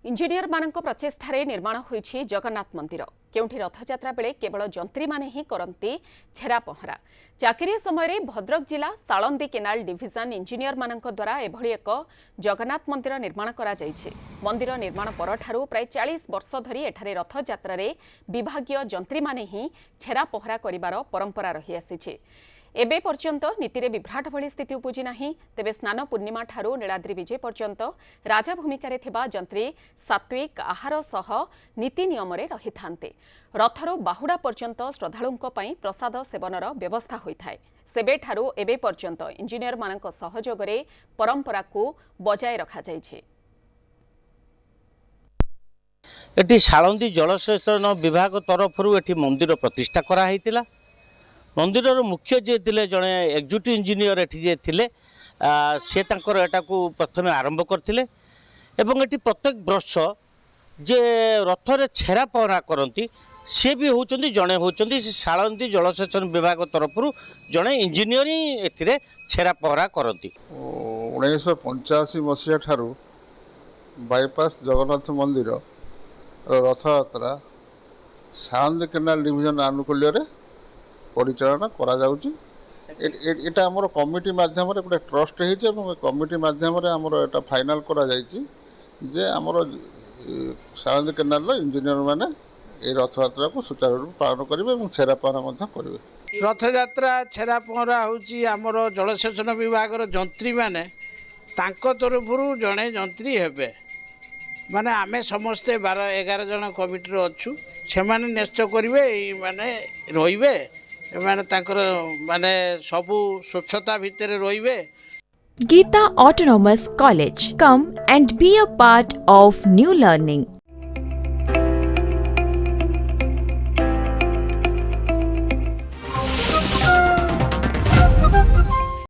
Engineer मानक प्रचेष्टार निर्माण होईछि जगन्नाथ मंदिर केउठी रथयात्रा बेले केवल जंत्री माने ही करंती छेरा पहरा। चाकरी समय भद्रक जिला सालंदी केनाल डिविजन इंजीनियर मानक द्वारा एभली एक जगन्नाथ मंदिर निर्माण करा जायछि। मंदिर निर्माण परठारु प्राय 40 वर्ष धरी एठारे रथयात्रा रे विभागीय जंत्री माने ही छेरा पहरा करिवार परंपरा रही आसीछि। एबे पर्यंत नीति रे विभ्राट भली स्थिति उपजी नाही। तेबे स्नान पूर्णिमा ठारू नीलाद्री विजय पर्यंत राजा भूमिका रे थिबा जंत्री सात्विक आहार सह नीति नियम रे रही थांते। रथरो बाहुडा पर्यंत श्रद्धालुंक पई प्रसाद सेवनर व्यवस्था होइथाय। सेबे ठारू एबे पर्यंत इंजीनियर मानक सहयोग रे परंपरा को बजाय रखा जायछि। एटी सालंदी जलसेचन विभाग तरफरु एटी मंदिर प्रतिष्ठा करा हैतिला। मंदिर मुख्य जे थिले जणे एक्जिक्यूटिव इंजीनियर एठी जे थिले से तांकर एटा को प्रथमे आरंभ करथिले एवं एटी प्रत्येक वर्ष जे रथरे छेरा पहरा करंती से भी होचंदी जणे होचंदी सालंदी जलसेचन विभाग तरफरु जणे इंजीनियर ही एथिरे छेरा पहरा करंती। 1985 मसीहा ठारू बाईपास जगन्नाथ मंदिर रथयात्रा सालंदी केनाल डिविजन आनुकूल्य रे परिचालना करा जाउची। एटा हमर कमिटी माध्यम रे गोटे ट्रस्ट हेछि एवं कमिटी माध्यम रे हमर एटा फाइनल करा जायछि जे हमर सालंदी केनाल रो इंजीनियर माने ए रथयात्रा को सुचारू रूप पालन करिवे एवं छेरा पहरा मध्य करिवे। रथयात्रा छेरा पहरा होछि हमर जलसेचन विभाग रो जंत्री माने तांको तरफरु जणे जंत्री हेबे माने आमे समस्ते 12-11 जन कमिटी रो अछु से माने निश्चय करिवे माने रहिबे माने तांकर माने सबु स्वच्छता भितर रहिबे। Geeta Autonomous College. Come and be a part of new learning.